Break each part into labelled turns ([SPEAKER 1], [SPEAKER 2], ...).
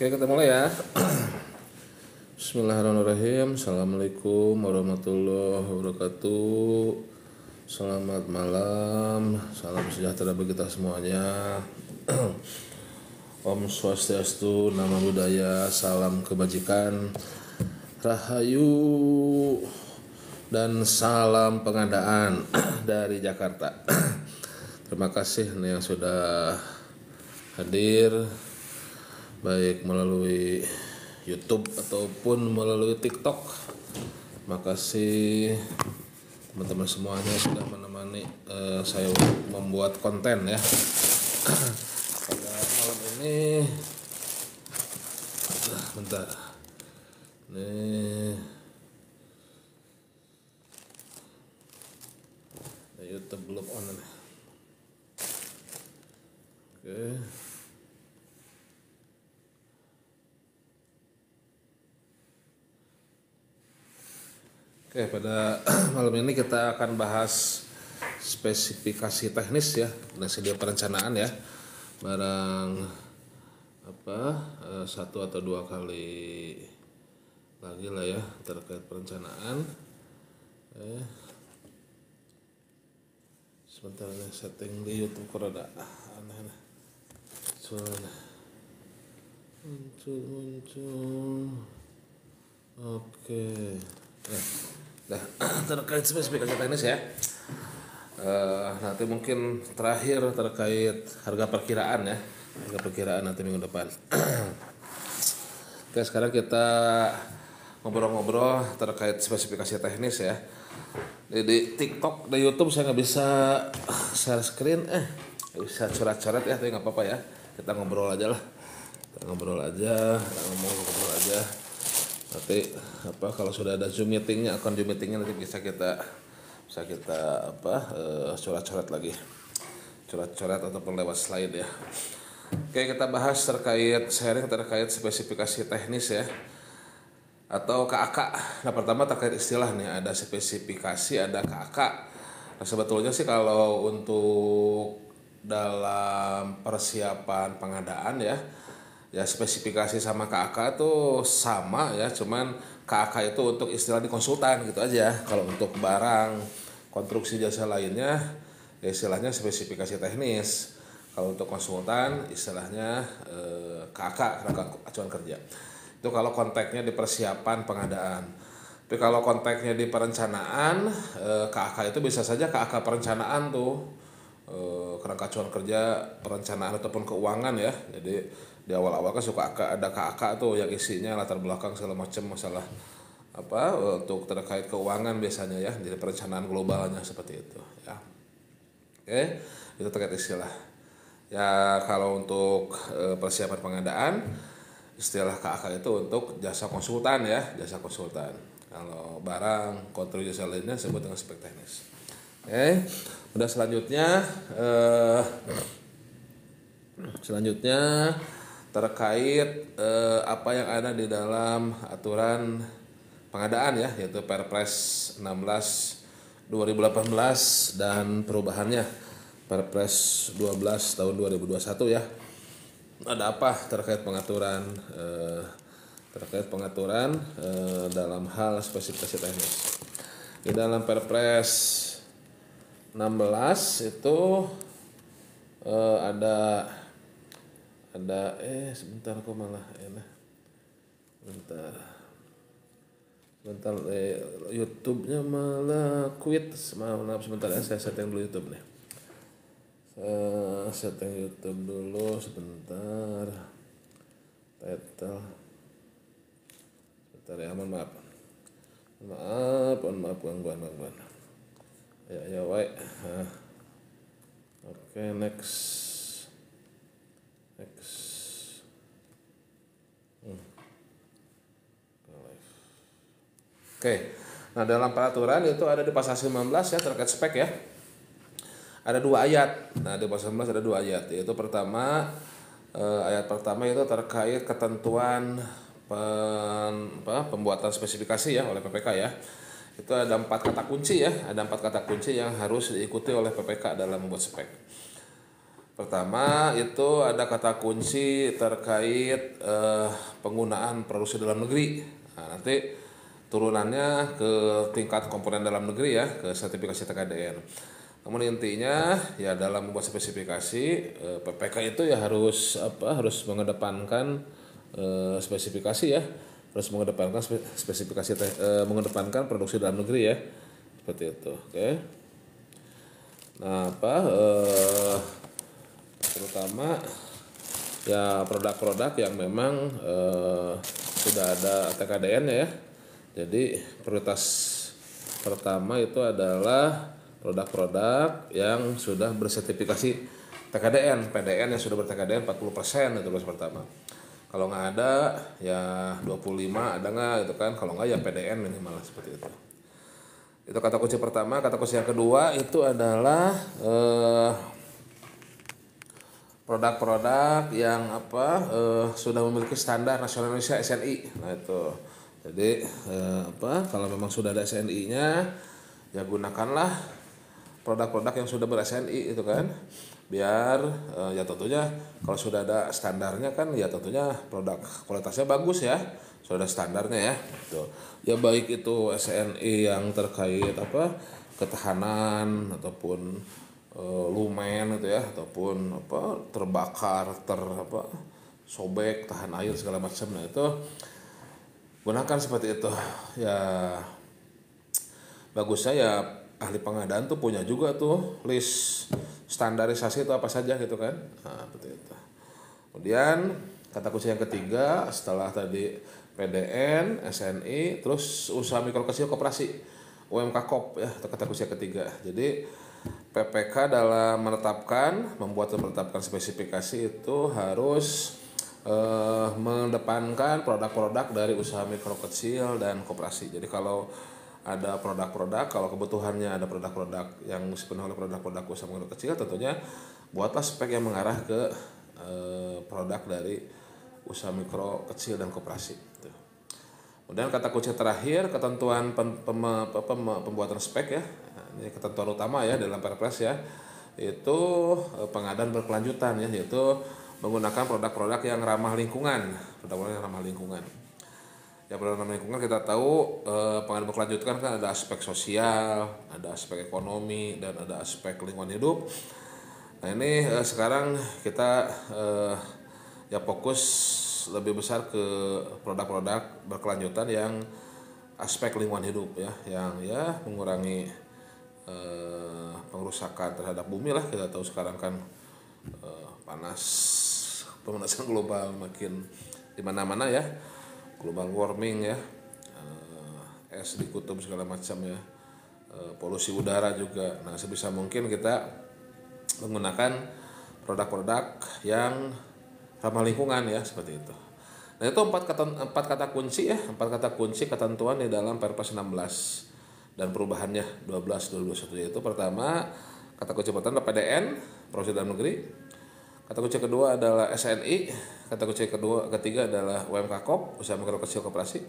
[SPEAKER 1] Oke, kita mulai ya. Bismillahirrahmanirrahim. Assalamualaikum warahmatullahi wabarakatuh. Selamat malam. Salam sejahtera bagi kita semuanya. Om Swastiastu, Namo Buddhaya, salam kebajikan, Rahayu, dan salam pengadaan dari Jakarta. Terima kasih nih yang sudah hadir, baik melalui YouTube ataupun melalui TikTok. Terima kasih teman-teman semuanya sudah menemani saya untuk membuat konten ya. Pada malam ini, bentar, nih YouTube belum on nih. Oke. Oke, pada malam ini kita akan bahas spesifikasi teknis ya, dan sedia perencanaan ya, barang satu atau dua kali lagi lah ya terkait perencanaan. Sebentar nih, setting di YouTube rada aneh. Suaranya muncul. Oke. Nah, terkait spesifikasi teknis ya. Nanti mungkin terakhir terkait harga perkiraan ya. Harga perkiraan nanti minggu depan. Oke, sekarang kita ngobrol-ngobrol terkait spesifikasi teknis ya. Di TikTok, di YouTube saya nggak bisa share screen, bisa coret-coret ya, tapi nggak apa-apa ya. Kita ngobrol aja lah. Kita ngobrol aja. Nanti kalau sudah ada Zoom meetingnya, akun Zoom meetingnya nanti bisa kita coret-coret lagi, coret-coret ataupun lewat slide ya. Oke, kita bahas sharing terkait spesifikasi teknis ya, atau KAK. Nah, pertama terkait istilah nih, ada spesifikasi, ada KAK. Nah, sebetulnya sih kalau untuk dalam persiapan pengadaan ya spesifikasi sama KAK tuh sama ya, cuman KAK itu untuk istilah di konsultan gitu aja. Kalau untuk barang konstruksi jasa lainnya ya istilahnya spesifikasi teknis. Kalau untuk konsultan istilahnya KAK, kerangka acuan kerja. Itu kalau konteksnya di persiapan pengadaan. Tapi kalau konteksnya di perencanaan, KAK itu bisa saja KAK perencanaan tuh, kerangka acuan kerja perencanaan ataupun keuangan ya. Jadi di awal-awal kan suka ada KAK tuh yang isinya latar belakang segala macam masalah untuk terkait keuangan biasanya ya, jadi perencanaan globalnya seperti itu ya. Oke, itu terkait istilah ya. Kalau untuk persiapan pengadaan, istilah KAK itu untuk jasa konsultan ya, jasa konsultan. Kalau barang kontrol jasa lainnya disebut dengan spek teknis. Oke, udah selanjutnya terkait apa yang ada di dalam aturan pengadaan ya, yaitu Perpres 16 2018 dan perubahannya Perpres 12 tahun 2021 ya. Ada apa terkait pengaturan dalam hal spesifikasi teknis. Di dalam Perpres 16 itu ada sebentar kok malah sebentar YouTube-nya malah quit. Maaf sebentar ya, saya setting dulu YouTube nih. Setting YouTube dulu sebentar. Title sebentar ya, mohon maaf gangguan. Ya wae. Oke, next. Oke, nah dalam peraturan itu ada di pasal 19 ya terkait spek ya. Ada 2 ayat. Nah di pasal 19 ada 2 ayat. Yaitu ayat pertama itu terkait ketentuan pembuatan spesifikasi ya oleh PPK ya. Itu ada 4 kata kunci ya. Ada 4 kata kunci yang harus diikuti oleh PPK dalam membuat spek. Pertama itu ada kata kunci terkait penggunaan produksi dalam negeri. Nah, nanti turunannya ke tingkat komponen dalam negeri ya, ke sertifikasi TKDN. Namun intinya ya dalam membuat spesifikasi PPK itu ya harus mengedepankan spesifikasi ya, harus mengedepankan spesifikasi mengedepankan produksi dalam negeri ya, seperti itu. Oke. Nah terutama ya produk-produk yang memang sudah ada TKDN ya. Jadi prioritas pertama itu adalah produk-produk yang sudah bersertifikasi TKDN, PDN yang sudah ber-TKDN 40% itu baru pertama. Kalau nggak ada ya 25 ada nggak itu kan, kalau nggak ya PDN minimal seperti itu. Itu kata kunci pertama. Kata kunci yang kedua itu adalah produk-produk yang sudah memiliki standar nasional Indonesia SNI. Nah itu. Jadi kalau memang sudah ada SNI-nya ya gunakanlah produk-produk yang sudah ber-SNI itu kan. Biar ya tentunya kalau sudah ada standarnya kan ya tentunya produk kualitasnya bagus ya. Sudah ada standarnya ya. Gitu. Ya baik itu SNI yang terkait ketahanan ataupun lumen itu ya, ataupun terbakar, sobek, tahan air segala macam. Nah itu gunakan seperti itu ya. Bagusnya ya ahli pengadaan tuh punya juga tuh list standarisasi itu apa saja gitu kan. Nah seperti itu. Kemudian kata kunci yang ketiga setelah tadi PDN, SNI, terus usaha mikro kecil koperasi, UMK Kop ya, itu kata kunci yang ketiga. Jadi PPK dalam menetapkan spesifikasi itu harus mengedepankan produk-produk dari usaha mikro kecil dan koperasi. Jadi kalau ada produk-produk, kalau kebutuhannya ada produk-produk yang dipenuhi oleh produk-produk usaha mikro kecil, tentunya buatlah spek yang mengarah ke produk dari usaha mikro kecil dan koperasi. Kemudian kata kunci terakhir ketentuan pembuatan spek ya. Ini ketentuan utama ya dalam Perpres ya. Itu pengadaan berkelanjutan ya, yaitu menggunakan produk-produk yang ramah lingkungan, Ya produk ramah lingkungan kita tahu pengadaan berkelanjutan kan ada aspek sosial, ada aspek ekonomi, dan ada aspek lingkungan hidup. Nah ini sekarang kita ya fokus lebih besar ke produk-produk berkelanjutan yang aspek lingkungan hidup ya, yang ya mengurangi pengrusakan terhadap bumi lah. Kita tahu sekarang kan pemanasan global makin di mana-mana ya, global warming ya, es di kutub segala macam ya, polusi udara juga. Nah sebisa mungkin kita menggunakan produk-produk yang ramah lingkungan ya, seperti itu. Nah itu empat kata kunci ya, empat kata kunci ketentuan di dalam Perpres 16 dan perubahannya 12/2021, yaitu pertama kata kunci pertama adalah PDN, produksi dalam negeri. Kata kunci kedua adalah SNI. Kata kunci ketiga adalah UMK Kop, usaha mikro kecil koperasi.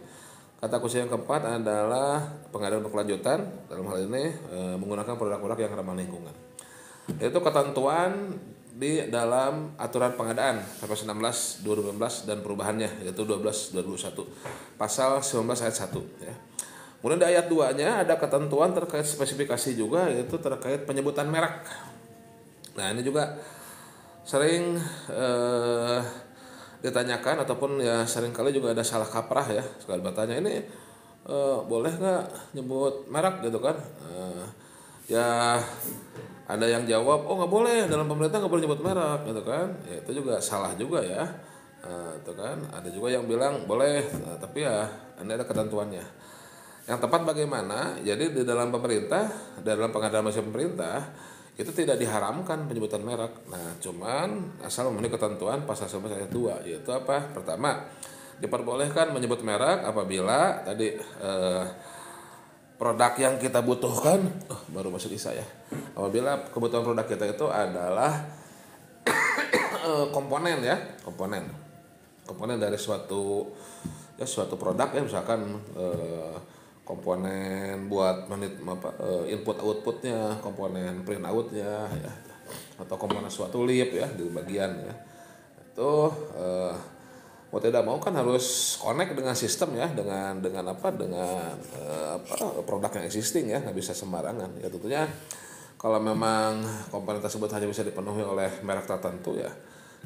[SPEAKER 1] Kata kunci yang keempat adalah pengadaan berkelanjutan, dalam hal ini menggunakan produk-produk yang ramah lingkungan. Itu ketentuan di dalam aturan pengadaan Perpres 16 2019 dan perubahannya, yaitu 12/2021 pasal 19 ayat 1 ya. Kemudian di ayat 2-nya ada ketentuan terkait spesifikasi juga, yaitu terkait penyebutan merek. Nah ini juga sering ditanyakan ataupun ya sering kali juga ada salah kaprah ya. Sekali bertanya ini boleh nggak nyebut merek gitu kan. Ya ada yang jawab oh nggak boleh, dalam pemerintah nggak boleh nyebut merek gitu kan. Ya itu juga salah juga ya. Itu kan ada juga yang bilang boleh, tapi ya ini ada ketentuannya. Yang tepat bagaimana? Jadi di dalam pemerintah, dalam pengadaan mesin pemerintah itu tidak diharamkan penyebutan merek. Nah, cuman asal memenuhi ketentuan pasal 11 ayat 2, yaitu apa? Pertama, diperbolehkan menyebut merek apabila tadi produk yang kita butuhkan baru masuk Isa ya. Apabila kebutuhan produk kita itu adalah komponen dari suatu produk ya, misalkan komponen buat input outputnya, komponen print outnya ya. atau komponen suatu lip ya di bagian ya. Itu mau tidak mau kan harus connect dengan sistem ya, dengan produk yang existing ya, nggak bisa sembarangan ya. Tentunya kalau memang komponen tersebut hanya bisa dipenuhi oleh merek tertentu ya,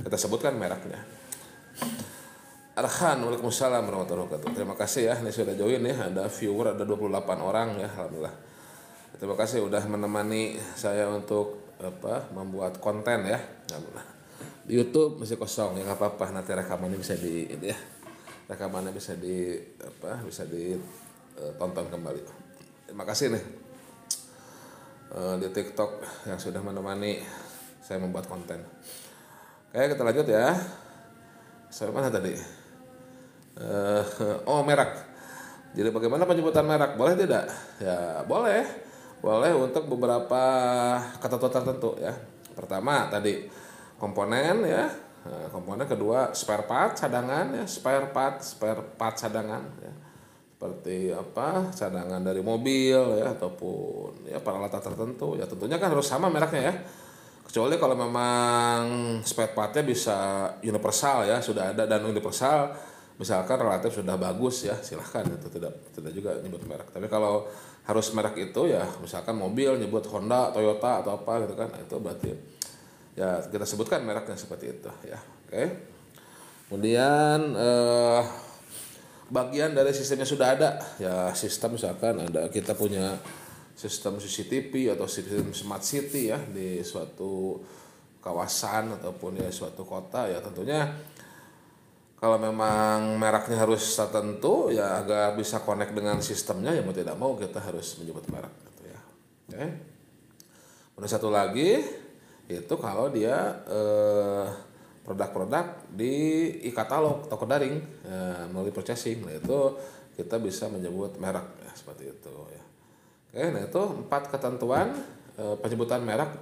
[SPEAKER 1] kita sebutkan mereknya. Arhan, waalaikumsalam warahmatullahi wabarakatuh. Terima kasih ya, ini sudah join ya, ada viewer ada 28 orang ya, alhamdulillah. Terima kasih udah menemani saya untuk membuat konten ya. Alhamdulillah. Di YouTube masih kosong ya, nggak apa-apa, nanti rekamannya bisa ditonton kembali. Terima kasih nih di TikTok yang sudah menemani saya membuat konten. Oke, kita lanjut ya. Sampai mana tadi? Merek. Jadi bagaimana penyebutan merek? Boleh tidak? Ya boleh untuk beberapa ketentuan tertentu ya. Pertama tadi komponen ya, komponen. Kedua spare part cadangan ya, spare part cadangan ya, seperti cadangan dari mobil ya, ataupun ya peralatan tertentu ya, tentunya kan harus sama mereknya ya, kecuali kalau memang spare partnya bisa universal ya, sudah ada dan universal misalkan relatif sudah bagus ya, silahkan, itu tidak juga nyebut merek. Tapi kalau harus merek itu ya, misalkan mobil nyebut Honda, Toyota atau apa gitu kan, itu berarti ya kita sebutkan mereknya seperti itu ya. Oke. Kemudian bagian dari sistemnya sudah ada ya, sistem misalkan ada, kita punya sistem CCTV atau sistem smart city ya di suatu kawasan ataupun ya suatu kota ya, tentunya kalau memang mereknya harus tertentu ya, agar bisa connect dengan sistemnya ya, mau tidak mau kita harus menyebut merek gitu ya. Oke. Kemudian satu lagi itu kalau dia produk-produk di e-katalog, toko daring melalui purchasing, nah itu kita bisa menyebut merek ya, seperti itu ya. Oke, nah itu 4 ketentuan penyebutan merek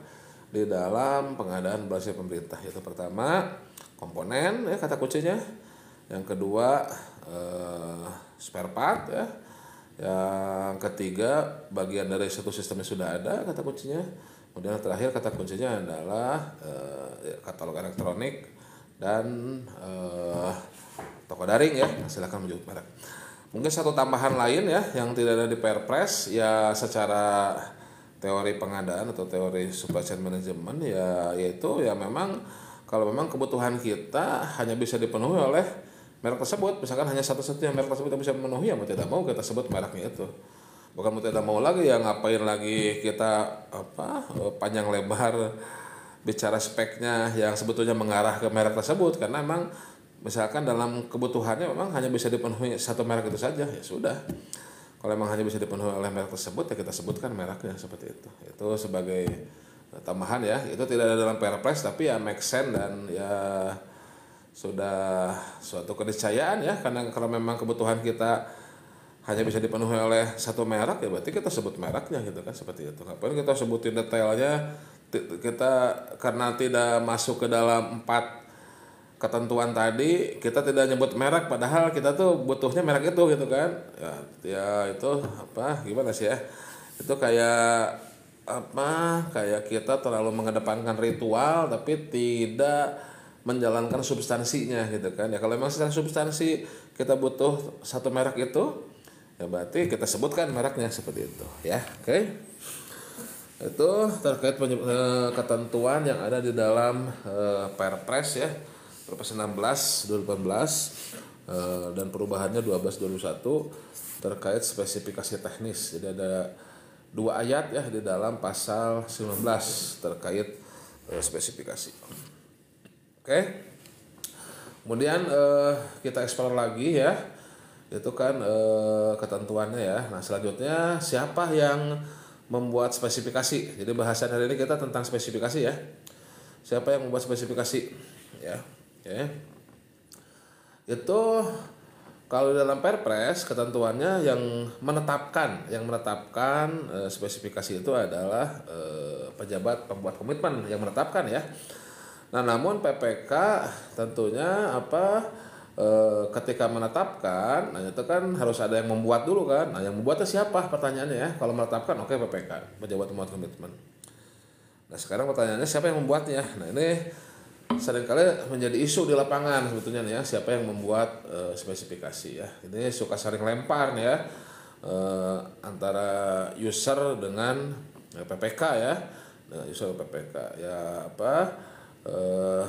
[SPEAKER 1] di dalam pengadaan belanja pemerintah. Itu pertama komponen ya, kata kuncinya. Yang kedua spare part ya. Yang ketiga bagian dari satu sistemnya sudah ada, kata kuncinya. Kemudian yang terakhir kata kuncinya adalah katalog elektronik dan toko daring ya. Silakan menyebut merek. Mungkin satu tambahan lain ya yang tidak ada di Perpres ya, secara teori pengadaan atau teori supply chain management ya, yaitu ya memang kalau memang kebutuhan kita hanya bisa dipenuhi oleh merek tersebut, misalkan hanya satu-satunya merek tersebut yang bisa memenuhi, ya mau tidak mau kita sebut mereknya itu. Bukan mau tidak mau lagi ya, ngapain lagi kita panjang lebar bicara speknya yang sebetulnya mengarah ke merek tersebut, karena memang misalkan dalam kebutuhannya memang hanya bisa dipenuhi satu merek itu saja, ya sudah. Kalau memang hanya bisa dipenuhi oleh merek tersebut ya kita sebutkan mereknya seperti itu. Itu sebagai tambahan ya, itu tidak ada dalam Perpres tapi ya make sense dan ya sudah suatu keniscayaan ya, karena kalau memang kebutuhan kita hanya bisa dipenuhi oleh satu merek ya berarti kita sebut mereknya gitu kan, seperti itu. Ngapain kita sebutin detailnya, kita karena tidak masuk ke dalam 4 ketentuan tadi kita tidak nyebut merek, padahal kita tuh butuhnya merek itu gitu kan ya itu gimana sih ya, itu kayak kayak kita terlalu mengedepankan ritual tapi tidak menjalankan substansinya gitu kan ya. Kalau memang secara substansi kita butuh satu merek itu ya berarti kita sebutkan mereknya seperti itu ya. Oke. Itu terkait ketentuan yang ada di dalam Perpres ya, Perpres 16 2018 dan perubahannya 12 2021 terkait spesifikasi teknis. Jadi ada 2 ayat ya di dalam pasal 19 terkait spesifikasi. Oke. Kemudian kita explore lagi ya. Itu kan ketentuannya ya. Nah, selanjutnya siapa yang membuat spesifikasi? Jadi bahasan hari ini kita tentang spesifikasi ya. Siapa yang membuat spesifikasi? Ya. Oke. Itu kalau dalam Perpres ketentuannya yang menetapkan spesifikasi itu adalah pejabat pembuat komitmen yang menetapkan ya. Nah, namun PPK tentunya ketika menetapkan, nah itu kan harus ada yang membuat dulu kan. Nah, yang membuatnya siapa? Pertanyaannya ya. Kalau menetapkan, oke, PPK, pejabat pembuat komitmen. Nah sekarang pertanyaannya siapa yang membuatnya? Nah ini seringkali menjadi isu di lapangan sebetulnya nih ya, siapa yang membuat spesifikasi ya. Ini suka saling lempar nih ya, antara user dengan PPK ya. Nah, user PPK ya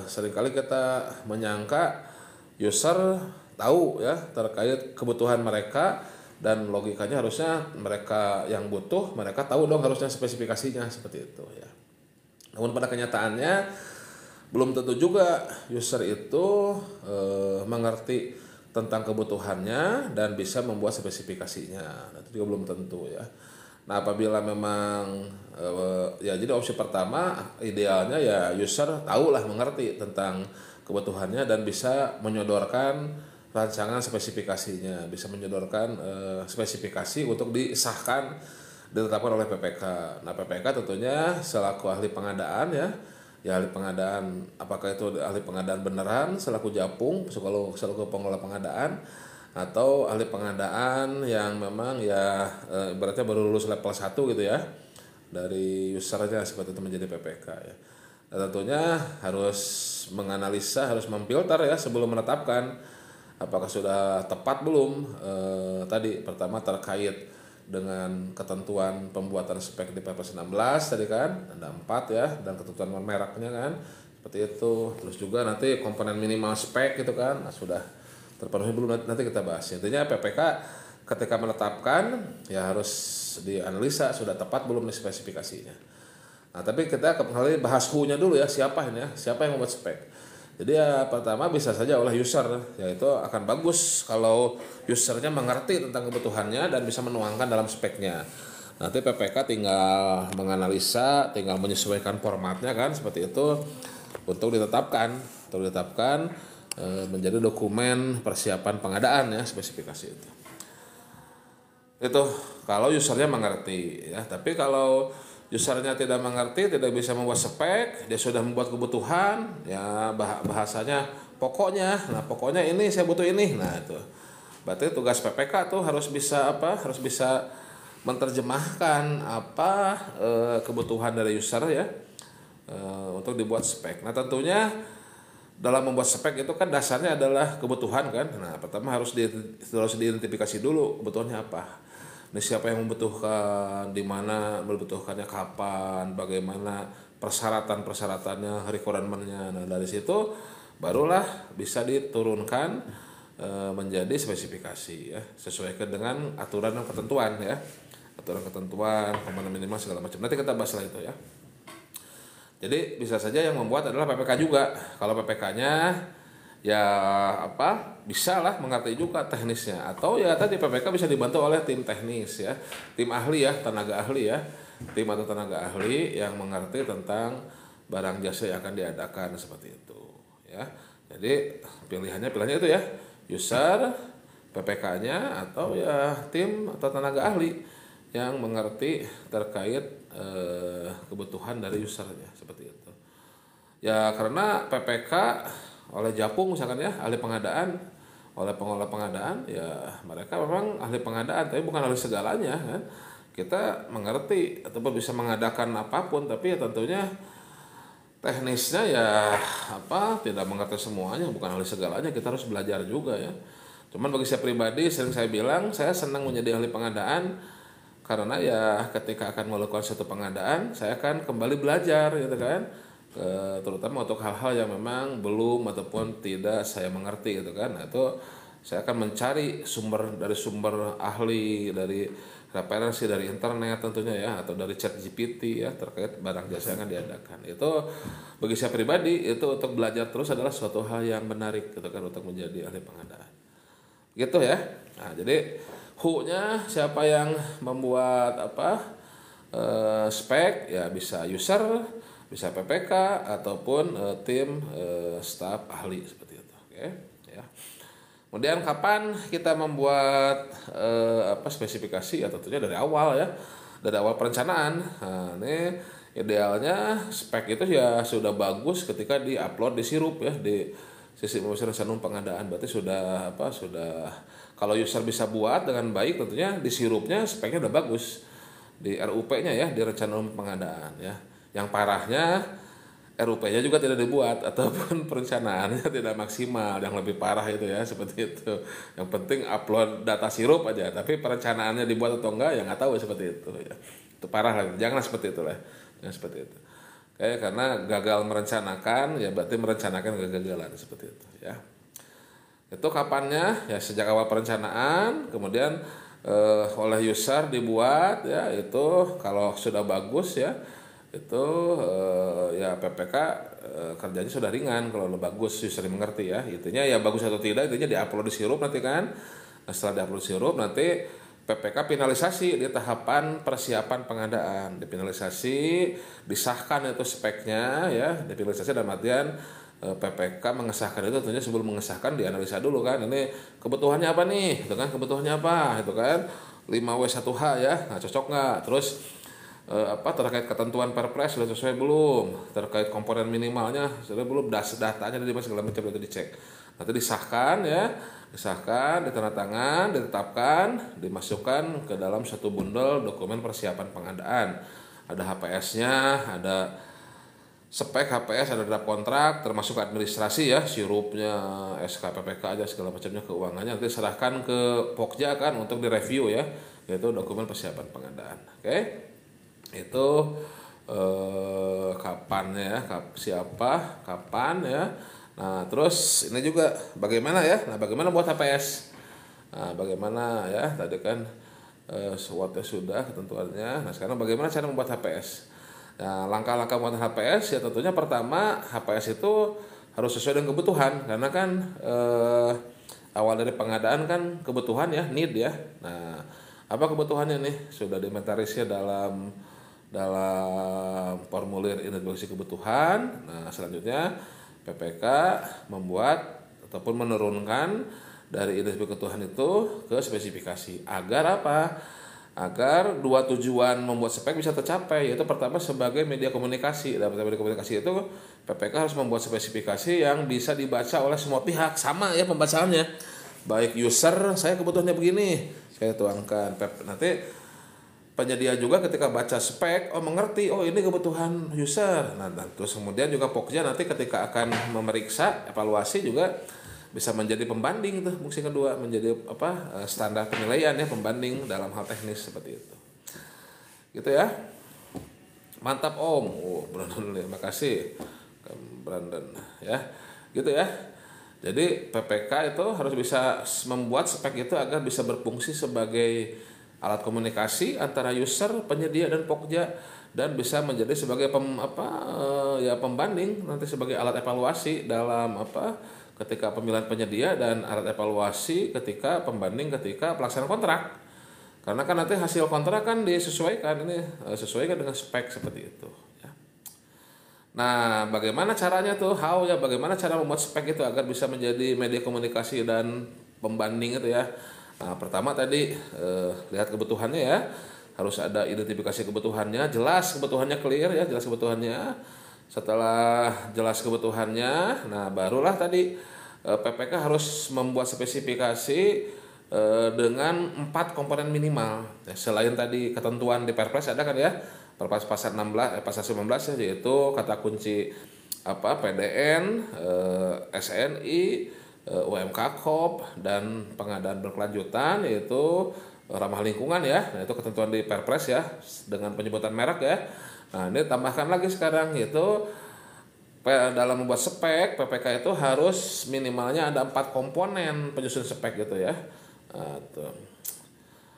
[SPEAKER 1] seringkali kita menyangka user tahu ya terkait kebutuhan mereka, dan logikanya harusnya mereka yang butuh, mereka tahu dong harusnya spesifikasinya seperti itu ya. Namun pada kenyataannya belum tentu juga user itu mengerti tentang kebutuhannya dan bisa membuat spesifikasinya. Nah, itu juga belum tentu ya. Nah apabila memang ya jadi opsi pertama idealnya ya user tahulah mengerti tentang kebutuhannya dan bisa menyodorkan rancangan spesifikasinya, bisa menyodorkan spesifikasi untuk disahkan, ditetapkan oleh PPK. Nah PPK tentunya selaku ahli pengadaan ya ahli pengadaan, apakah itu ahli pengadaan beneran selaku Japung selaku pengelola pengadaan, atau ahli pengadaan yang memang ya ibaratnya baru lulus level 1 gitu ya dari usernya, seperti itu menjadi PPK ya. Nah, tentunya harus menganalisa, harus memfilter ya sebelum menetapkan apakah sudah tepat belum. Tadi pertama terkait dengan ketentuan pembuatan spek di PP 16 tadi kan ada 4 ya, dan ketentuan mereknya kan seperti itu. Terus juga nanti komponen minimal spek gitu kan, nah, sudah terpenuhi belum, nanti kita bahas. Intinya PPK ketika menetapkan ya harus dianalisa sudah tepat belum nih spesifikasinya. Nah tapi kita kembali bahas who-nya dulu ya, siapa ini ya, siapa yang membuat spek. Jadi ya pertama bisa saja oleh user, yaitu akan bagus kalau usernya mengerti tentang kebutuhannya dan bisa menuangkan dalam speknya. Nanti PPK tinggal menganalisa, tinggal menyesuaikan formatnya kan seperti itu untuk ditetapkan menjadi dokumen persiapan pengadaan ya, spesifikasi itu. Itu kalau usernya mengerti ya. Tapi kalau usernya tidak mengerti, tidak bisa membuat spek, dia sudah membuat kebutuhan ya, bahasanya pokoknya, nah pokoknya ini saya butuh ini, nah itu berarti tugas PPK tuh harus bisa harus bisa menerjemahkan kebutuhan dari user ya, untuk dibuat spek. Nah tentunya dalam membuat spek itu kan dasarnya adalah kebutuhan kan. Nah pertama harus diidentifikasi dulu kebutuhannya apa. Ini siapa yang membutuhkan, di mana membutuhkannya, kapan, bagaimana persyaratannya, requirement-nya. Nah dari situ barulah bisa diturunkan menjadi spesifikasi ya, sesuaikan dengan aturan dan ketentuan ya, aturan ketentuan komponen minimal segala macam. Nanti kita bahas lah itu ya. Jadi bisa saja yang membuat adalah PPK juga. Kalau PPK-nya ya bisa lah mengerti juga teknisnya, atau ya tadi PPK bisa dibantu oleh tim teknis ya, tim ahli ya, tenaga ahli ya, tim atau tenaga ahli yang mengerti tentang barang jasa yang akan diadakan seperti itu ya. Jadi pilihannya itu ya, user, PPK-nya, atau ya tim atau tenaga ahli yang mengerti terkait kebutuhan dari usernya seperti itu ya. Karena PPK oleh Japung misalkan ya, ahli pengadaan, oleh pengelola pengadaan ya, mereka memang ahli pengadaan tapi bukan ahli segalanya kan. Kita mengerti ataupun bisa mengadakan apapun, tapi ya tentunya teknisnya ya tidak mengerti semuanya, bukan ahli segalanya, kita harus belajar juga ya. Cuman bagi saya pribadi, sering saya bilang saya senang menjadi ahli pengadaan karena ya ketika akan melakukan suatu pengadaan saya akan kembali belajar gitu kan, terutama untuk hal-hal yang memang belum ataupun tidak saya mengerti gitu kan. Nah, itu saya akan mencari sumber ahli, dari referensi dari internet tentunya ya, atau dari ChatGPT ya, terkait barang jasa yang akan diadakan. Itu bagi saya pribadi itu untuk belajar terus adalah suatu hal yang menarik gitu kan, untuk menjadi ahli pengadaan gitu ya. Nah jadi who-nya siapa yang membuat spek ya, bisa user, bisa PPK, ataupun tim staf ahli seperti itu. Oke ya. Kemudian kapan kita membuat spesifikasi, ya tentunya dari awal ya, dari awal perencanaan. Nah, ini idealnya spek itu ya sudah bagus ketika di-upload di sirup ya, di sistem rencana pengadaan. Berarti sudah kalau user bisa buat dengan baik, tentunya di sirupnya speknya udah bagus, di RUP-nya ya, di rencana pengadaan ya. Yang parahnya RUP-nya juga tidak dibuat ataupun perencanaannya tidak maksimal, yang lebih parah itu ya seperti itu. Yang penting upload data sirup aja, tapi perencanaannya dibuat atau enggak ya nggak tahu seperti itu ya. Itu parah lah, jangan seperti itu lah, jangan seperti itu. Kayak karena gagal merencanakan ya berarti merencanakan kegagalan seperti itu ya. Itu kapannya ya sejak awal perencanaan, kemudian oleh user dibuat ya itu kalau sudah bagus ya itu ya PPK kerjanya sudah ringan kalau udah bagus user mengerti ya. Intinya ya bagus atau tidak intinya diupload di sirup nanti kan. Nah, setelah diupload sirup nanti PPK finalisasi di tahapan persiapan pengadaan, difinalisasi, disahkan itu speknya ya, difinalisasi dalam artian PPK mengesahkan itu tentunya sebelum mengesahkan dianalisa dulu kan, ini kebutuhannya apa nih, itu kan kebutuhannya apa, itu kan 5W1H ya, nah cocok nggak, terus terkait ketentuan Perpres sudah sesuai belum, terkait komponen minimalnya sudah belum, datanya dari segala macam itu dicek, nanti disahkan ya, disahkan, ditandatangan, ditetapkan, dimasukkan ke dalam satu bundel dokumen persiapan pengadaan, ada HPS-nya, ada spek HPS, ada draft kontrak, termasuk administrasi ya, sirupnya, SK PPK aja segala macamnya, keuangannya nanti serahkan ke Pokja kan untuk direview ya, yaitu dokumen persiapan pengadaan. Oke. Itu kapan ya, siapa, kapan ya. Nah, terus ini juga bagaimana ya? Nah, bagaimana buat HPS? Nah, bagaimana ya? Tadi kan SWOT-nya sudah ketentuannya. Nah, sekarang bagaimana cara membuat HPS? Nah, langkah-langkah pembuatan HPS ya tentunya pertama HPS itu harus sesuai dengan kebutuhan karena kan awal dari pengadaan kan kebutuhan ya, need ya. Nah, apa kebutuhannya nih? Sudah dimentarisir dalam formulir identifikasi kebutuhan. Nah, selanjutnya PPK membuat ataupun menurunkan dari identifikasi kebutuhan itu ke spesifikasi agar apa? Agar dua tujuan membuat spek bisa tercapai, yaitu pertama sebagai media komunikasi. Dalam media komunikasi itu PPK harus membuat spesifikasi yang bisa dibaca oleh semua pihak, sama ya pembacaannya, baik user saya kebutuhannya begini saya tuangkan, nanti penyedia juga ketika baca spek mengerti ini kebutuhan user. Nah, terus kemudian juga Pokja nanti ketika akan memeriksa evaluasi juga bisa menjadi pembanding tuh, fungsi kedua menjadi standar penilaian ya, pembanding dalam hal teknis seperti itu. Gitu ya. Mantap Om. Brandon, makasih Brandon ya. Gitu ya. Jadi PPK itu harus bisa membuat spek itu agar bisa berfungsi sebagai alat komunikasi antara user, penyedia dan Pokja, dan bisa menjadi sebagai pembanding nanti sebagai alat evaluasi dalam ketika pemilihan penyedia, dan alat evaluasi ketika pembanding ketika pelaksanaan kontrak. Karena kan nanti hasil kontrak kan disesuaikan, ini sesuaikan dengan spek seperti itu ya. Nah, bagaimana caranya tuh? Bagaimana cara membuat spek itu agar bisa menjadi media komunikasi dan pembanding itu ya. Nah, pertama tadi lihat kebutuhannya ya. Harus ada identifikasi kebutuhannya, jelas kebutuhannya, clear ya, jelas kebutuhannya. Setelah jelas kebutuhannya, nah barulah tadi PPK harus membuat spesifikasi dengan 4 komponen minimal. Ya, selain tadi ketentuan di Perpres ada kan ya, Perpres pasal 19 ya, yaitu kata kunci PDN, SNI, UMK KOP, dan pengadaan berkelanjutan yaitu ramah lingkungan ya. Nah, itu ketentuan di Perpres ya dengan penyebutan merek ya. Nah, ini tambahkan lagi sekarang yaitu dalam membuat spek PPK itu harus minimalnya ada 4 komponen penyusun spek gitu ya. Nah, tuh.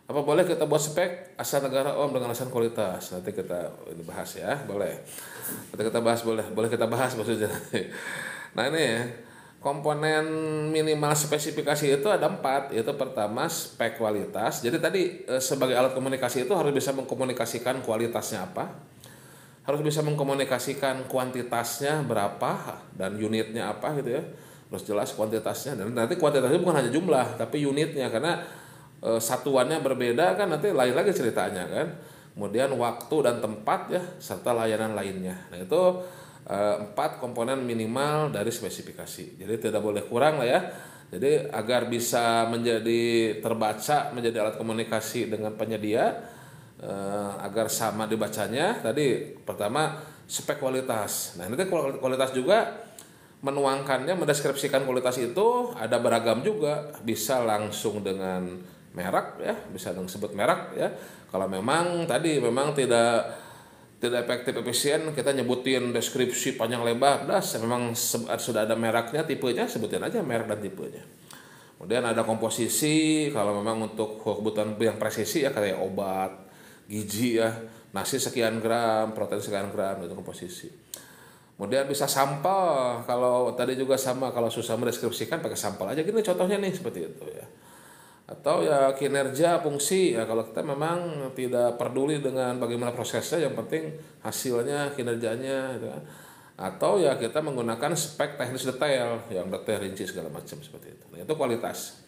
[SPEAKER 1] Apa boleh kita buat spek asal negara Om dengan alasan kualitas? Nanti kita bahas ya, boleh. Nanti kita bahas, boleh kita bahas maksudnya. Nah, ini ya, komponen minimal spesifikasi itu ada 4, yaitu pertama spek kualitas. Jadi tadi sebagai alat komunikasi itu harus bisa mengkomunikasikan kualitasnya apa, harus bisa mengkomunikasikan kuantitasnya berapa dan unitnya apa gitu ya, harus jelas kuantitasnya, dan nanti kuantitasnya bukan hanya jumlah tapi unitnya, karena satuannya berbeda kan, nanti lain lagi ceritanya kan. Kemudian waktu dan tempat ya, serta layanan lainnya. Nah, itu 4 komponen minimal dari spesifikasi. Jadi tidak boleh kurang lah ya. Jadi agar bisa menjadi terbaca, menjadi alat komunikasi dengan penyedia, agar sama dibacanya. Tadi pertama spek kualitas. Nah, nanti kualitas juga menuangkannya, mendeskripsikan kualitas itu ada beragam juga, bisa langsung dengan merek ya, bisa dengan sebut merek ya. Kalau memang tadi memang tidak efektif efisien, kita nyebutin deskripsi panjang lebar, memang sudah ada mereknya, tipenya, sebutin aja merek dan tipenya. Kemudian ada komposisi, kalau memang untuk kebutuhan yang presisi ya kayak obat, gizi ya, nasi sekian gram, protein sekian gram, itu komposisi. Kemudian bisa sampel, kalau tadi juga sama, kalau susah mendeskripsikan pakai sampel aja, gini contohnya nih seperti itu ya. Atau ya kinerja, fungsi ya, kalau kita memang tidak peduli dengan bagaimana prosesnya, yang penting hasilnya, kinerjanya gitu kan. Atau ya kita menggunakan spek teknis detail, yang detail rinci segala macam seperti itu. Nah, itu kualitas.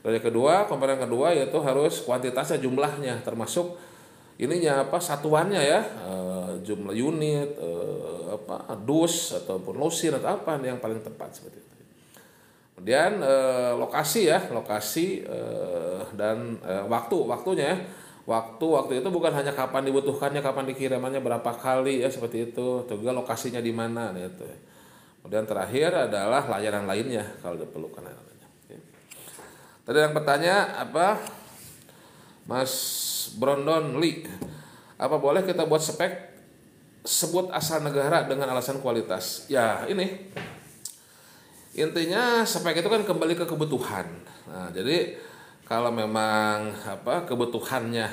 [SPEAKER 1] Dari kedua, komponen kedua yaitu harus kuantitasnya, jumlahnya, termasuk ininya apa, satuannya ya, jumlah unit, dus ataupun losin atau apa yang paling tepat seperti itu. Kemudian lokasi ya, lokasi dan waktunya ya. Waktu itu bukan hanya kapan dibutuhkannya, kapan dikirimannya, berapa kali ya, seperti itu. Juga lokasinya di mana gitu ya. Kemudian terakhir adalah layanan lainnya kalau diperlukan layanannya. Tadi yang bertanya apa, Mas Brandon Lee, apa boleh kita buat spek sebut asal negara dengan alasan kualitas? Ya ini intinya spek itu kan kembali ke kebutuhan. Nah, jadi kalau memang apa kebutuhannya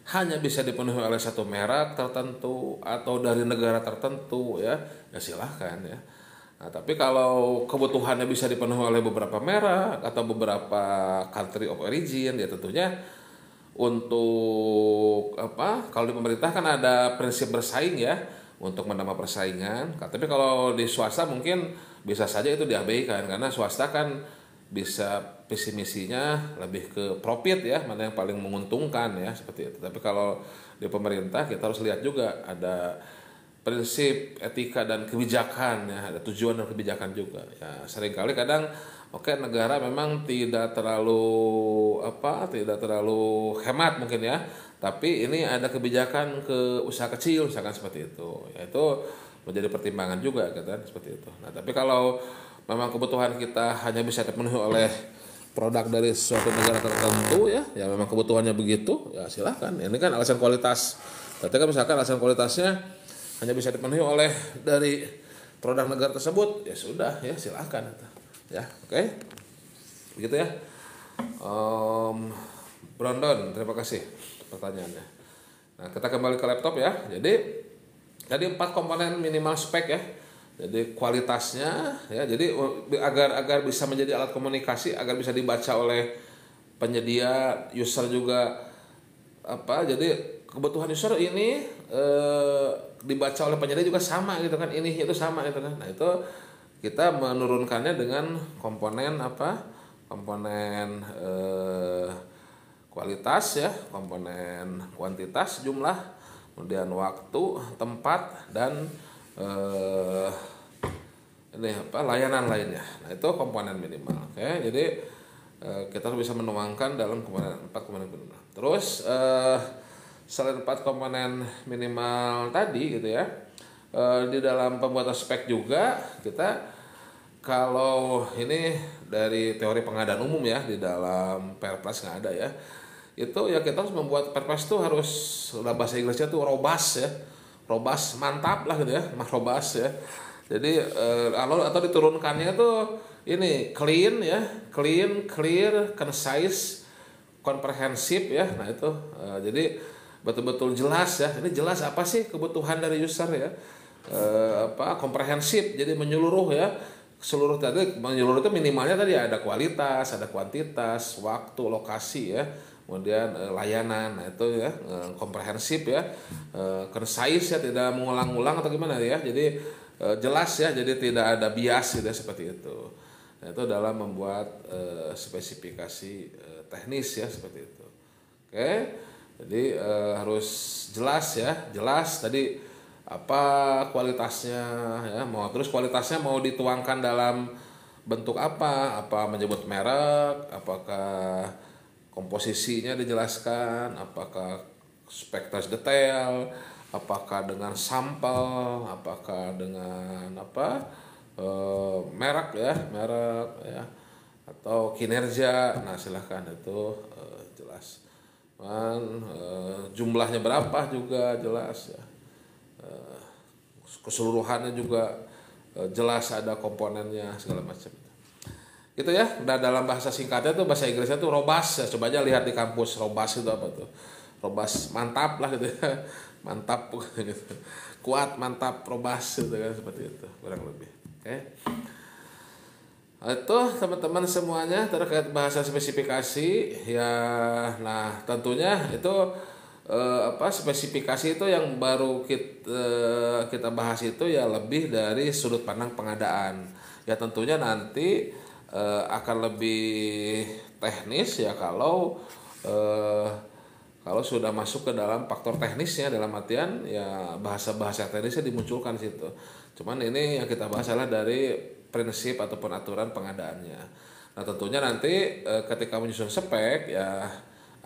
[SPEAKER 1] hanya bisa dipenuhi oleh satu merek tertentu atau dari negara tertentu ya silahkan ya. Nah, tapi kalau kebutuhannya bisa dipenuhi oleh beberapa merek atau beberapa country of origin, ya tentunya untuk apa, kalau di pemerintah kan ada prinsip bersaing ya, untuk menambah persaingan. Tapi kalau di swasta mungkin bisa saja itu diabaikan, karena swasta kan bisa visi misinya lebih ke profit ya, mana yang paling menguntungkan ya, seperti itu. Tapi kalau di pemerintah kita harus lihat juga ada prinsip etika dan kebijakan ya, ada tujuan dan kebijakan juga ya. Seringkali kadang negara memang tidak terlalu hemat mungkin ya, tapi ini ada kebijakan ke usaha kecil misalkan seperti itu ya, itu menjadi pertimbangan juga kan seperti itu. Nah, tapi kalau memang kebutuhan kita hanya bisa dipenuhi oleh produk dari suatu negara tertentu ya memang kebutuhannya begitu ya, silahkan. Ini kan alasan kualitas. Tapi kan misalkan alasan kualitasnya hanya bisa dipenuhi oleh dari produk negara tersebut, ya sudah ya silahkan ya, oke. Begitu ya, Brandon, terima kasih pertanyaannya. Nah, kita kembali ke laptop ya. Jadi tadi 4 komponen minimal spek ya. Jadi kualitasnya ya, jadi agar bisa menjadi alat komunikasi, agar bisa dibaca oleh penyedia, user juga apa, jadi kebutuhan user ini dibaca oleh penyedia juga sama gitu kan, ini itu sama gitu kan. Nah, itu kita menurunkannya dengan komponen apa, komponen kualitas ya, komponen kuantitas, jumlah, kemudian waktu, tempat, dan ini apa, layanan lainnya. Nah, itu komponen minimal. Oke, jadi kita bisa menuangkan dalam komponen 4 komponen minimal. Terus selain 4 komponen minimal tadi gitu ya, di dalam pembuatan spek juga kita, kalau ini dari teori pengadaan umum ya, di dalam Perpres nggak ada ya, itu ya kita harus membuat Perpres tuh harus, bahasa Inggrisnya tuh robust ya, robust, mantap lah gitu ya, robust ya. Jadi atau diturunkannya tuh ini clean ya, clean, clear, concise, komprehensif ya. Nah itu jadi betul-betul jelas ya. Ini jelas apa sih kebutuhan dari user ya. Komprehensif, jadi menyeluruh ya. Seluruh tadi menyeluruh itu minimalnya tadi ada kualitas, ada kuantitas, waktu, lokasi ya. Kemudian layanan. Nah itu ya komprehensif ya. Concise ya, tidak mengulang-ulang atau gimana ya. Jadi jelas ya, jadi tidak ada bias gitu ya, seperti itu. Nah, itu dalam membuat spesifikasi teknis ya, seperti itu. Oke. Jadi harus jelas ya, jelas tadi apa kualitasnya ya, terus kualitasnya mau dituangkan dalam bentuk apa menyebut merek, apakah komposisinya dijelaskan, apakah spek detail, apakah dengan sampel, apakah dengan merek ya, atau kinerja. Nah silahkan itu jelas. Jumlahnya berapa juga jelas ya. Keseluruhannya juga jelas, ada komponennya segala macam. Gitu ya. Dan dalam bahasa singkatnya tuh, bahasa Inggrisnya tuh robust ya. Coba aja lihat di kampus, robust itu apa tuh? Robust mantap lah gitu ya. Mantap gitu. Kuat, mantap, robust gitu kan, seperti itu kurang lebih. Oke. Itu teman-teman semuanya terkait bahasa spesifikasi ya. Nah tentunya itu spesifikasi itu yang baru kita bahas itu ya lebih dari sudut pandang pengadaan ya. Tentunya nanti akan lebih teknis ya kalau sudah masuk ke dalam faktor teknisnya, dalam artian ya bahasa-bahasa teknisnya dimunculkan di situ. Cuman ini yang kita bahas adalah dari prinsip ataupun aturan pengadaannya. Nah tentunya nanti ketika menyusun spek ya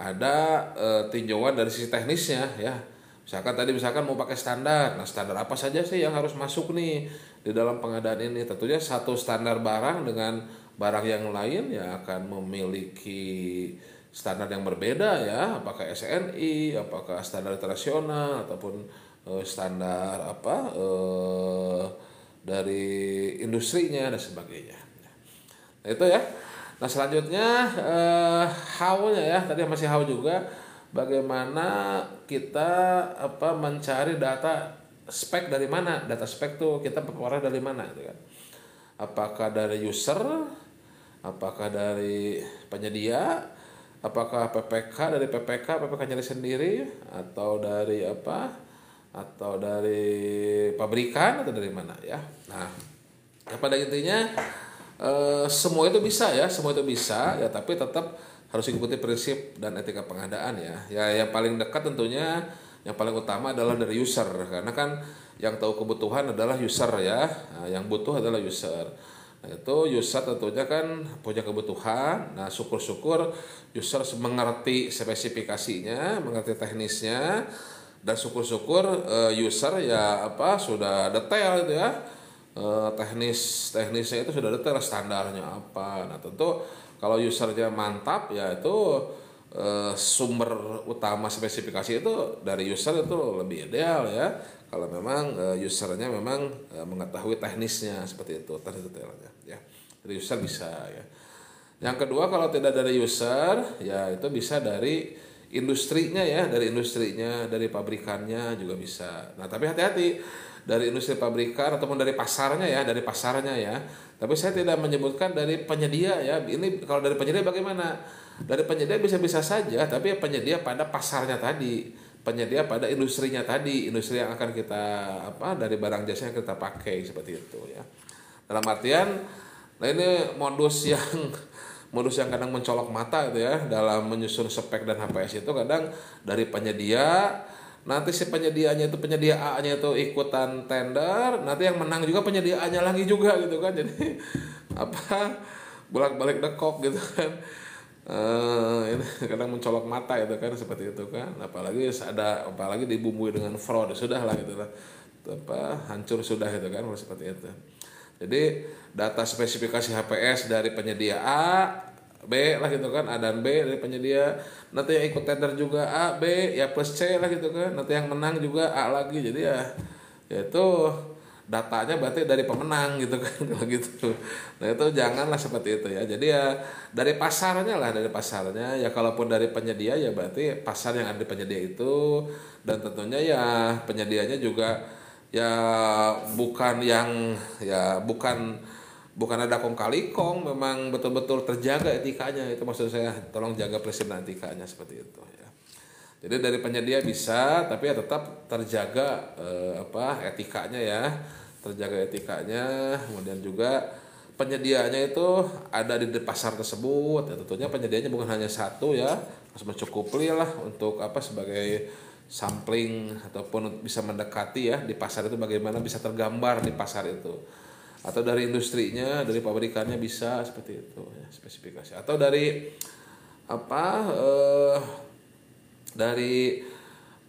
[SPEAKER 1] ada tinjauan dari sisi teknisnya ya. Misalkan mau pakai standar. Nah standar apa saja sih yang harus masuk nih di dalam pengadaan ini? Tentunya satu standar barang dengan barang yang lain ya akan memiliki standar yang berbeda ya, apakah SNI, apakah standar internasional ataupun standar dari industrinya dan sebagainya. Nah, itu ya. Nah selanjutnya how-nya ya, tadi masih how juga, bagaimana kita mencari data spek dari mana? Data spek tuh kita peroleh dari mana gitu kan? Apakah dari user, apakah dari penyedia, apakah PPK-nya sendiri, atau dari atau dari pabrikan, atau dari mana ya. Nah pada intinya semua itu bisa ya, tapi tetap harus ikuti prinsip dan etika pengadaan ya. Ya yang paling dekat tentunya, yang paling utama adalah dari user, karena kan yang tahu kebutuhan adalah user ya. Nah, yang butuh adalah user. Nah, itu user tentunya kan punya kebutuhan. Nah, syukur-syukur user mengerti spesifikasinya, mengerti teknisnya, dan syukur-syukur user ya sudah detail itu ya. Teknisnya itu sudah detail, standarnya apa. Nah, tentu kalau usernya mantap ya itu sumber utama spesifikasi itu dari user itu lebih ideal ya. Kalau memang usernya memang mengetahui teknisnya seperti itu, detailnya ya. Dari user bisa ya. Yang kedua, kalau tidak dari user ya itu bisa dari industrinya ya, dari pabrikannya juga bisa. Nah, tapi hati-hati dari industri pabrikan ataupun dari pasarnya ya. Tapi saya tidak menyebutkan dari penyedia ya. Ini kalau dari penyedia bagaimana? Dari penyedia bisa-bisa saja, tapi penyedia pada pasarnya tadi, penyedia pada industrinya tadi, industri yang akan kita dari barang jasa yang kita pakai seperti itu ya. Dalam artian, nah ini modus yang kadang mencolok mata itu ya dalam menyusun spek dan HPS itu, kadang dari penyedia, nanti si penyedianya itu, penyedia A-nya itu ikutan tender, nanti yang menang juga penyedia A-nya lagi juga gitu kan. Jadi bolak-balik dekok gitu kan. Ini kadang mencolok mata itu kan, seperti itu kan. Apalagi dibumbui dengan fraud, sudah lah gitu lah. Hancur sudah gitu kan, seperti itu. Jadi data spesifikasi HPS dari penyedia A, B lah gitu kan, A dan B dari penyedia, nanti yang ikut tender juga A, B, ya plus C lah gitu kan, nanti yang menang juga A lagi. Jadi ya itu datanya berarti dari pemenang gitu kan kalau gitu. Nah itu janganlah seperti itu ya. Jadi ya dari pasarnya ya. Kalaupun dari penyedia ya berarti pasar yang ada di penyedia itu, dan tentunya ya penyedianya juga ya bukan ada kong kali kong, memang betul-betul terjaga etikanya. Itu maksud saya, tolong jaga prinsip dan etikanya seperti itu ya. Jadi dari penyedia bisa, tapi ya tetap terjaga etikanya ya, kemudian juga penyediaannya itu ada di pasar tersebut ya. Tentunya penyediaannya bukan hanya satu ya, harus mencukupi lah untuk sebagai sampling ataupun bisa mendekati ya di pasar itu, bagaimana bisa tergambar di pasar itu. Atau dari industrinya, dari pabrikannya bisa seperti itu ya, spesifikasi. Atau dari dari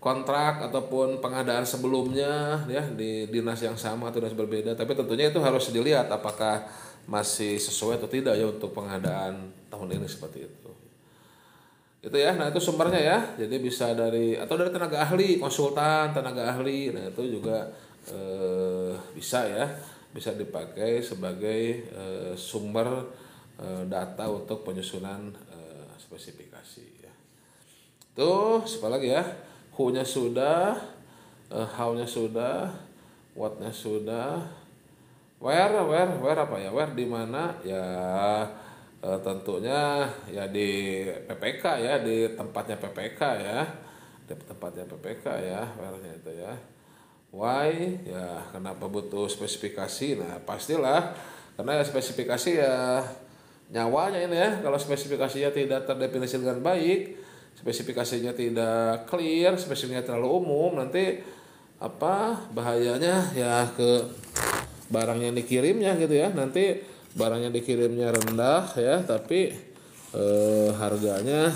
[SPEAKER 1] kontrak ataupun pengadaan sebelumnya ya di dinas yang sama atau dinas berbeda, tapi tentunya itu harus dilihat apakah masih sesuai atau tidak ya untuk pengadaan tahun ini seperti itu ya. Nah itu sumbernya ya, jadi bisa dari atau dari tenaga ahli, konsultan tenaga ahli. Nah itu juga bisa ya, bisa dipakai sebagai sumber data untuk penyusunan spesifikasi ya. Tuh siapa lagi ya, who-nya sudah, how-nya sudah, what-nya sudah, where apa ya, where di mana ya. Tentunya ya di PPK ya, di tempatnya PPK ya, di tempatnya PPK ya, where-nya itu ya. Why ya, kenapa butuh spesifikasi? Nah pastilah karena spesifikasi ya nyawanya ini ya. Kalau spesifikasinya tidak terdefinisi dengan baik, spesifikasinya tidak clear, spesifikasinya terlalu umum, nanti apa bahayanya ya ke barang yang dikirimnya gitu ya. Nanti barang yang dikirimnya rendah ya, tapi harganya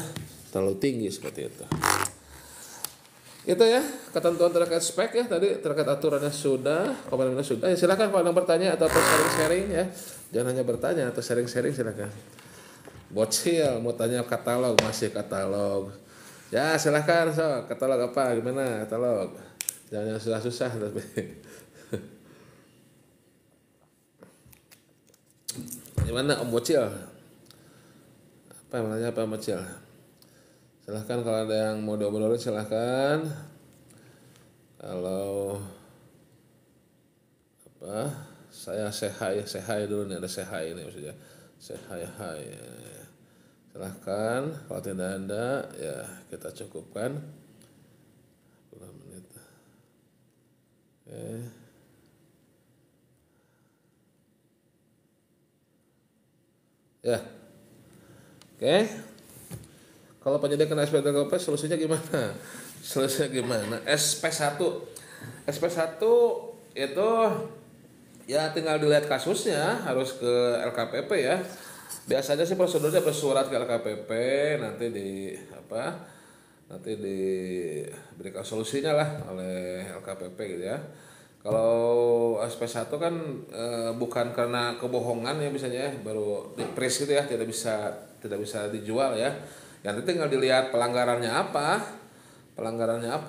[SPEAKER 1] terlalu tinggi seperti itu. Itu ya ketentuan terkait spek ya, tadi terkait aturannya sudah, komentarnya sudah. Ya silakan kalau ada yang bertanya atau sharing-sharing ya. Jangan hanya bertanya atau sharing-sharing, silakan. Bocil mau tanya katalog, masih katalog. Ya silakan, so katalog apa gimana katalog. Jangan yang susah-susah tapi. Gimana Om Bocil? Apa namanya apa Om Bocil? Silahkan kalau ada yang mau diobrolin silahkan. Kalau apa saya say hi dulu nih, ada say hi ini maksudnya. Say hi. Silahkan, kalau tidak ada ya kita cukupkan 10 menit. Oke. Ya. Oke. Kalau penyidik kena SP3P solusinya gimana? Solusinya gimana? SP1 itu ya tinggal dilihat kasusnya, harus ke LKPP ya. Biasanya sih prosedurnya bersurat ke LKPP, nanti diberikan solusinya lah oleh LKPP gitu ya. Kalau SP1 kan bukan karena kebohongan ya misalnya baru di-freeze gitu ya, tidak bisa dijual ya. Nanti tinggal dilihat pelanggarannya apa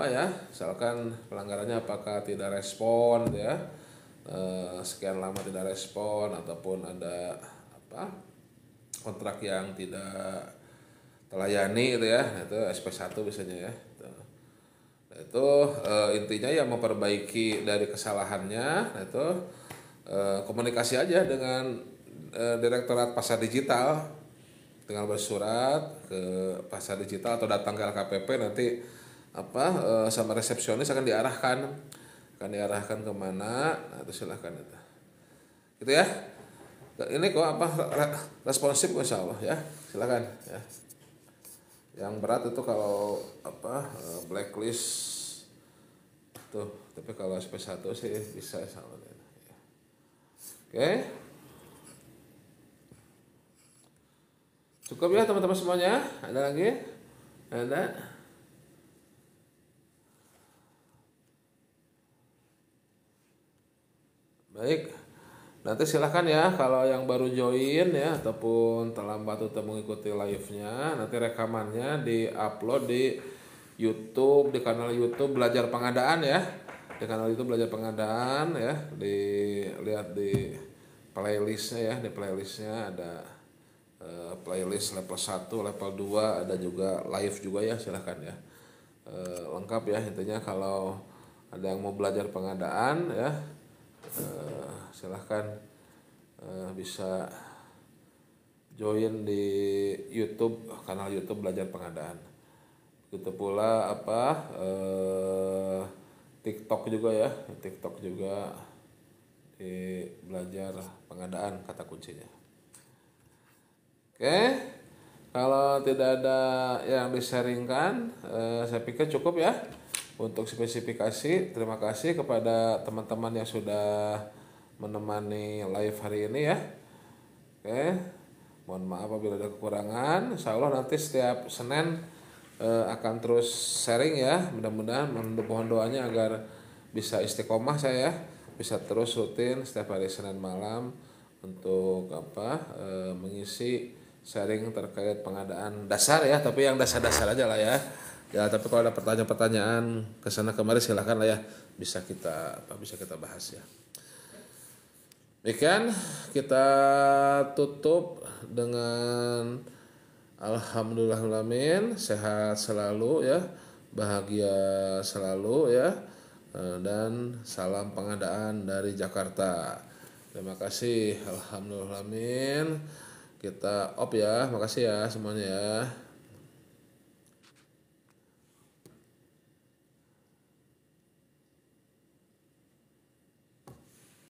[SPEAKER 1] ya. Misalkan pelanggarannya apakah tidak respon ya, sekian lama tidak respon, ataupun ada kontrak yang tidak terlayani gitu ya. Nah, itu SP1 biasanya ya. Nah, itu intinya ya memperbaiki dari kesalahannya. Nah, itu komunikasi aja dengan Direktorat Pasar Digital. Tinggal bersurat ke Pasar Digital atau datang ke LKPP, nanti sama resepsionis akan diarahkan kemana. Nah itu silahkan itu gitu ya. Ini kok responsif insya Allah ya, silakan ya. Yang berat itu kalau blacklist tuh, tapi kalau SP1 sih bisa insya Allah ya. Oke. Cukup ya teman-teman semuanya. Ada lagi? Ada? Baik. Nanti silahkan ya kalau yang baru join ya ataupun terlambat untuk mengikuti live-nya, nanti rekamannya di-upload di YouTube, di kanal YouTube Belajar Pengadaan ya. Di kanal YouTube Belajar Pengadaan ya. Dilihat di playlistnya ya. Di playlistnya ada playlist level 1, level 2, ada juga live juga ya, silahkan ya. Lengkap ya, intinya kalau ada yang mau belajar pengadaan ya, silahkan bisa join di YouTube, kanal YouTube Belajar Pengadaan. Begitu pula TikTok juga ya, TikTok juga di Belajar Pengadaan kata kuncinya. Oke, kalau tidak ada yang disaringkan, saya pikir cukup ya untuk spesifikasi. Terima kasih kepada teman-teman yang sudah menemani live hari ini ya. Oke, mohon maaf apabila ada kekurangan. Insya Allah nanti setiap Senin akan terus sharing ya, mudah-mudahan mohon doanya agar bisa istiqomah saya, bisa terus rutin setiap hari Senin malam untuk mengisi sharing terkait pengadaan dasar ya, tapi yang dasar-dasar aja lah ya. Ya, tapi kalau ada pertanyaan-pertanyaan kesana kemari silahkan lah ya, bisa kita bahas ya. Demikian kita tutup dengan alhamdulillahirrahmanirrahim, sehat selalu ya, bahagia selalu ya, dan salam pengadaan dari Jakarta. Terima kasih, alhamdulillahirrahmanirrahim. Kita op ya, makasih ya semuanya ya.